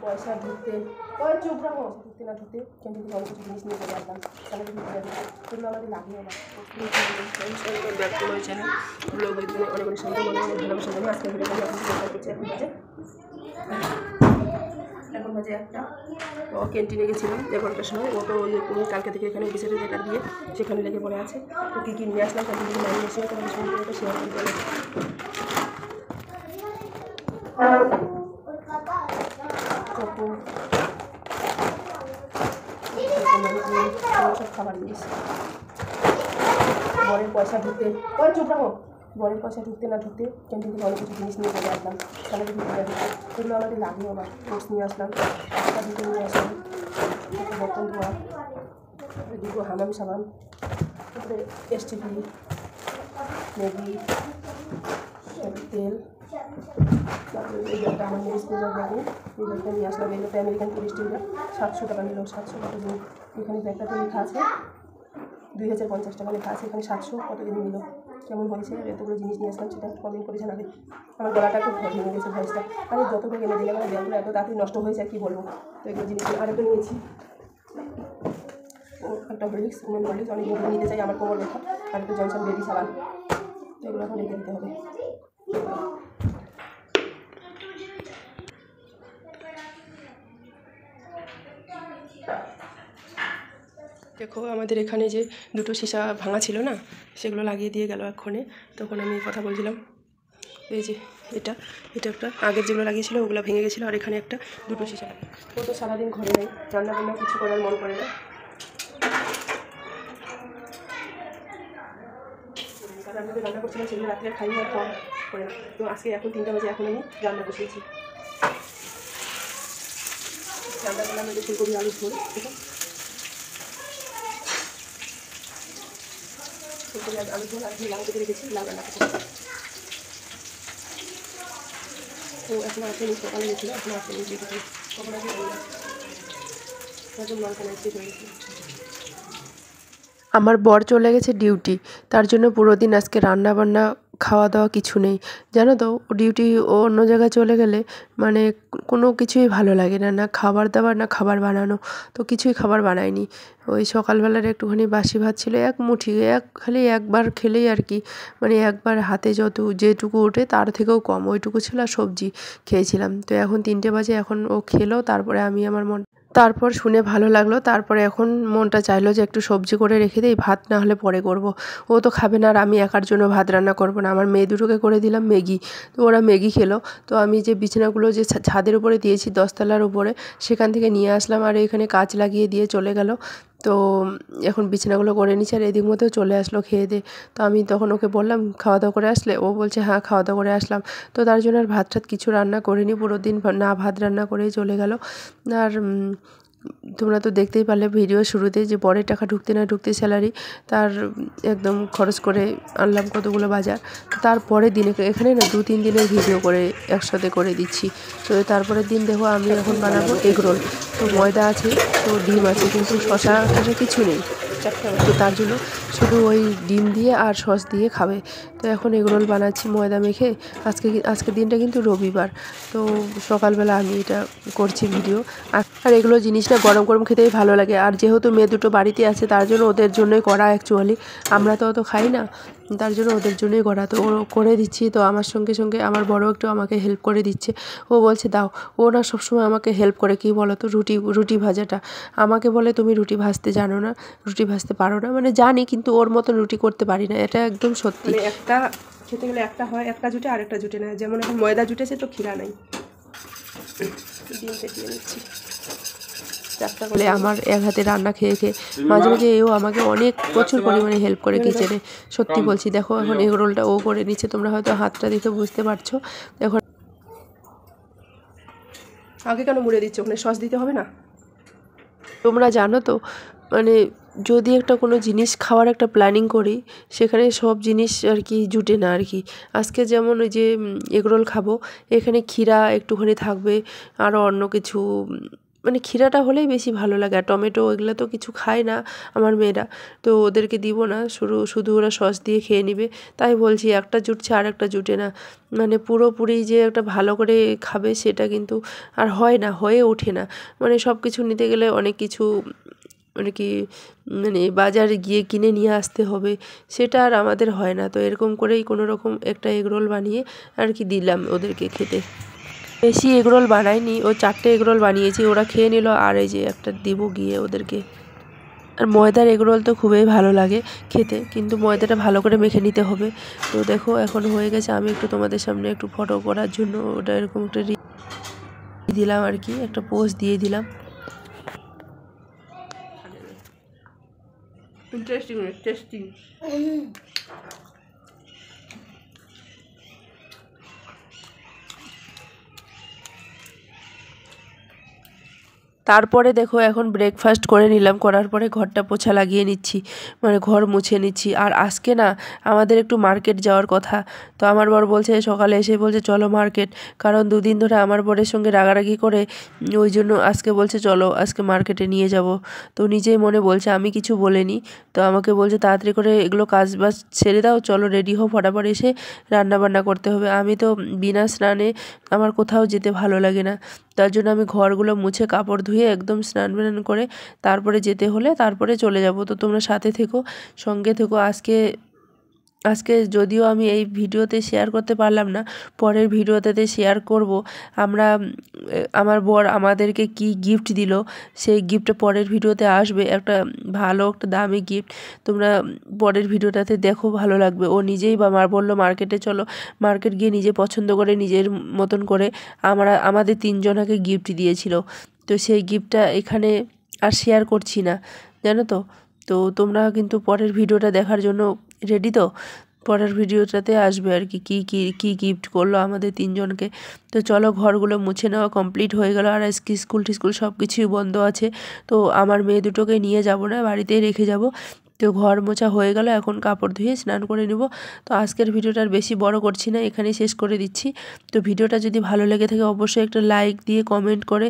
পয়সা ঢুকতে ওই চুপ রাখো ঢুকতে না ঢুকতে ক্যান্টিন থেকে অনেক কিছু জিনিস নিয়ে চলে আসলাম তাহলে সেগুলো আমাদের লাগবে না ব্যাগগুলো ওই চ্যানেল ব্লগ অনেক অনেক সুন্দর ভালোবাসা জন্য আজকে ভিডিও করছি এখন বাজে একটা ও ক্যান্টিনে গেছিলাম 11টার সময় ও তো ওই কালকে থেকে এখানে অফিসের যেটা দিয়ে সেখানে লেগে পড়ে আছে তো কী কী নিয়ে আসলাম ক্যান্টিন থেকে নিয়ে এসে তোমাদের সঙ্গে এটা শেয়ার করতে সব খাবার জিনিস বরের পয়সা ঢুকতে ওই চুপ রাখো বরের পয়সা ঢুকতে না ঢুকতে ক্যান্টিন থেকে অনেক কিছু জিনিস নিয়ে চলে আসলাম তাহলে সেগুলো আমাদের লাগবে আবার কোর্স নিয়ে আসলাম একটা দুটো নিয়ে আসলাম বর্তন ধোয়া দুটো হামাম সাবান তারপরে এসটিপি ম্যাগি তেল তারপরে এই একটা আমার মিরিচ পূজার ব্যাগে এই ব্যাগটা নিয়ে আসলাম এগুলোতে আমেরিকান টুরিস্টরা 700 টাকা নিল 700 কত দিন এখানে ব্যাগটাতে লেখা আছে 2050 টাকা লেখা আছে এখানে 700 কতদিন নিল কেমন হয়েছে এতগুলো জিনিস নিয়ে আসলাম সেটা একটু কমেন্ট করে জানাবে আমার গলাটা খুব ভেঙে গেছে ভয়েসটা আমি যতটুকু এনে দিলে আমার ব্যাগগুলো এত তাড়াতাড়ি নষ্ট হয়েছে কী বলবো তো এগুলো জিনিস আরেকটা নিয়েছি একটা হরলিক্স উমেন হরলিক্স অনেক দিন নিতে চাই আমার কোমর ব্যথা আর একটু জনসন বেবি সাবান তো এগুলো এখন রেখে দিতে হবে দেখো আমাদের এখানে যে দুটো সীসা ভাঙা ছিল না সেগুলো লাগিয়ে দিয়ে গেল এক্ষণে তখন আমি কথা বলছিলাম এই যে এটা একটা আগের যেগুলো লাগিয়েছিল ওগুলো ভেঙে গেছিলো আর এখানে একটা দুটো সীসা লাগে ও তো সারাদিন ঘরে নেই রান্না বান্না কিছু করার মন করে না কারণ আমি রান্না করছিলাম সেগুলো রাত্রে খাই আর খাওয়া করে না তো আজকে এখন 3টা বাজে এখন আমি রান্না বসিয়েছি রান্না করলাম আমি ফুলকপি আলু ঝোল ফুলকপি আলু ঝোল আর লাউ কেটে রেখেছি লাউ রান্না করছি তো এখন আসেনি সকালে গেছিল এখন আসেনি যেতে কখন আসে আমার বর চলে গেছে ডিউটি তার জন্য পুরো দিন আজকে রান্না বান্না খাওয়া দাওয়া কিছু নেই জানো তো ডিউটি ও অন্য জায়গায় চলে গেলে মানে কোনো কিছুই ভালো লাগে না না খাবার দাবার না খাবার বানানো তো কিছুই খাবার বানায়নি ওই সকালবেলার একটুখানি বাসি ভাত ছিল এক মুঠি খালি একবার খেলেই আর কি মানে একবার হাতে যেটুকু ওঠে তার থেকেও কম ওইটুকু ছিল আর সবজি খেয়েছিলাম তো এখন 3টে বাজে এখন ও খেলো তারপরে আমি আমার তারপর শুনে ভালো লাগলো তারপরে এখন মনটা চাইলো যে একটু সবজি করে রেখে দিই ভাত না হলে পরে করব ও তো খাবে না আর আমি একার জন্য ভাত রান্না করব না আমার মেয়ে দুটোকে করে দিলাম ম্যাগি তো ওরা ম্যাগি খেলো তো আমি যে বিছানাগুলো যে ছাদের উপরে দিয়েছি 10 তলার উপরে সেখান থেকে নিয়ে আসলাম আর এখানে কাঁচ লাগিয়ে দিয়ে চলে গেল তো এখন বিছানাগুলো করে নিচ্ছে আর এদিক মধ্যেও চলে আসলো খেয়ে দিয়ে তো আমি তখন ওকে বললাম খাওয়া দাওয়া করে আসলে ও বলছে হ্যাঁ খাওয়া দাওয়া করে আসলাম তো তার জন্য আর ভাত টাত কিছু রান্না করিনি পুরো দিন না ভাত রান্না করেই চলে গেল আর তোমরা তো দেখতেই পারলে ভিডিও শুরুতে যে বরের টাকা ঢুকতে না ঢুকতে স্যালারি তার একদম খরচ করে আনলাম কতগুলো বাজার তারপরের দিনে এখানে না 2-3 দিনের ভিডিও করে একসাথে করে দিচ্ছি তো তারপরের দিন দেখো আমি এখন বানাবো এগরোল তো ময়দা আছে তো ডিম আছে কিন্তু শশা কিছু নেই তো তার জন্য শুধু ওই ডিম দিয়ে আর সস দিয়ে খাবে তো এখন এগরোল বানাচ্ছি ময়দা মেখে আজকের দিনটা কিন্তু রবিবার তো সকালবেলা আমি এটা করছি ভিডিও আর এগুলো জিনিসটা গরম গরম খেতেই ভালো লাগে আর যেহেতু মেয়ে দুটো বাড়িতে আছে তার জন্য ওদের জন্যই করা অ্যাকচুয়ালি আমরা তো অত খাই না তার জন্য ওদের জন্যই করা তো ও করে দিচ্ছি তো আমার সঙ্গে সঙ্গে আমার বড় একটু আমাকে হেল্প করে দিচ্ছে ও বলছে দাও ও না সবসময় আমাকে হেল্প করে কি বলো তো রুটি ভাজাটা আমাকে বলে তুমি রুটি ভাজতে জানো না রুটি ভাজতে পারো না মানে জানি কিন্তু ওর মতন রুটি করতে পারি না এটা একদম সত্যি একটা খেতে গেলে একটা হয় একটা জুটে আরেকটা জুটে না যেমন এখন ময়দা জুটেছে তো খিরা নাই ডিম ফেটিয়ে নিচ্ছি চারটা বলে আমার এক হাতে রান্না খেয়ে মাঝে মাঝে এও আমাকে অনেক প্রচুর পরিমাণে হেল্প করে কিচেনে সত্যি বলছি দেখো এখন এগ রোলটা ও করে নিচ্ছে তোমরা হয়তো হাতটা দেখে বুঝতে পারছো এখন আগে কেন মুড়ে দিচ্ছ ওখানে সস দিতে হবে না তোমরা জানো তো মানে যদি একটা কোনো জিনিস খাওয়ার একটা প্ল্যানিং করি সেখানে সব জিনিস আর কি জুটে না আর কি আজকে যেমন ওই যে এগরোল খাবো এখানে ক্ষীরা একটুখানি থাকবে আরও অন্য কিছু মানে ক্ষীরাটা হলেই বেশি ভালো লাগে। আর টমেটো এগুলো তো কিছু খায় না আমার মেয়েরা, তো ওদেরকে দিব না, শুধু ওরা সস দিয়ে খেয়ে নেবে। তাই বলছি একটা জুটছে আর একটা জুটে না, মানে পুরোপুরি যে একটা ভালো করে খাবে সেটা কিন্তু আর হয় না, হয়ে ওঠে না। মানে সব কিছু নিতে গেলে অনেক কিছু মানে কি মানে বাজারে গিয়ে কিনে নিয়ে আসতে হবে, সেটা আর আমাদের হয় না। তো এরকম করেই কোনো রকম একটা এগরোল বানিয়ে আর কি দিলাম ওদেরকে খেতে। বেশি এগরোল বানাইনি, ও 4টে এগরোল বানিয়েছি, ওরা খেয়ে নিল। আর এই যে একটা দিব গিয়ে ওদেরকে। আর ময়দার এগরোল তো খুবই ভালো লাগে খেতে, কিন্তু ময়দাটা ভালো করে মেখে নিতে হবে। তো দেখো এখন হয়ে গেছে, আমি একটু তোমাদের সামনে একটু ফটো করার জন্য ওটা এরকম একটা দিলাম আর কি, একটা পোস্ট দিয়ে দিলাম। ইন্টারেস্টিং। তারপরে দেখো এখন ব্রেকফাস্ট করে নিলাম, করার পরে ঘরটা পোছা লাগিয়ে নিচ্ছি, মানে ঘর মুছে নিচ্ছি। আর আজকে না আমাদের একটু মার্কেট যাওয়ার কথা। তো আমার বর বলছে সকালে এসে বলছে চলো মার্কেট, কারণ 2 দিন ধরে আমার বরের সঙ্গে রাগারাগি করে, ওই জন্য আজকে বলছে চলো আজকে মার্কেটে নিয়ে যাব। তো নিজেই মনে বলছে, আমি কিছু বলিনি। তো আমাকে বলছে তাড়াতাড়ি করে এগুলো কাজ বাজ ছেড়ে দাও, চলো রেডি হও, ফটাফট এসে রান্নাবান্না করতে হবে। আমি তো বিনা স্নানে আমার কোথাও যেতে ভালো লাগে না, তার জন্য আমি ঘরগুলো মুছে কাপড় ধুয়ে একদম স্নান বান করে তারপরে যেতে হলে তারপরে চলে যাব। তো তোমরা সাথে থেকো, সঙ্গে থেকো। আজকে যদিও আমি এই ভিডিওতে শেয়ার করতে পারলাম না, পরের ভিডিওতে শেয়ার করব আমার বর আমাদেরকে কি গিফট দিল, সেই গিফটটা পরের ভিডিওতে আসবে, একটা ভালো একটা দামি গিফট। তোমরা পরের ভিডিওটাতে দেখো, ভালো লাগবে। ও নিজেই বললো মার্কেটে চলো, মার্কেট গিয়ে নিজে পছন্দ করে নিজের মতন করে আমাদের 3 জনাকে গিফট দিয়েছিল। তো সেই গিফটটা এখানে আর শেয়ার করছি না, জানো তো। তো তোমরা কিন্তু পরের ভিডিওটা দেখার জন্য রেডি তো? পরের ভিডিওটাতে আসবে আর কি কী গিফট করলো আমাদের 3 জনকে। তো চলো ঘরগুলো মুছে নেওয়া কমপ্লিট হয়ে গেল। আর আজকে স্কুল টিস্কুল সব কিছুই বন্ধ আছে, তো আমার মেয়ে দুটোকে নিয়ে যাব না, বাড়িতেই রেখে যাব। তো ঘর মোছা হয়ে গেল, এখন কাপড় ধুয়ে স্নান করে নেব। তো আজকের ভিডিওটা আর বেশি বড় করছি না, এখানেই শেষ করে দিচ্ছি। তো ভিডিওটা যদি ভালো লেগে থাকে অবশ্যই একটা লাইক দিয়ে কমেন্ট করে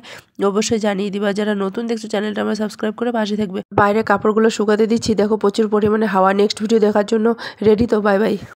অবশ্যই জানিয়ে দিবা। যারা নতুন দেখছো চ্যানেলটা আমরা সাবস্ক্রাইব করে পাশে থাকবে। বাইরে কাপড়গুলো শুকাতে দিচ্ছি, দেখো প্রচুর পরিমাণে হাওয়া। নেক্সট ভিডিও দেখার জন্য রেডি তো? Bye bye.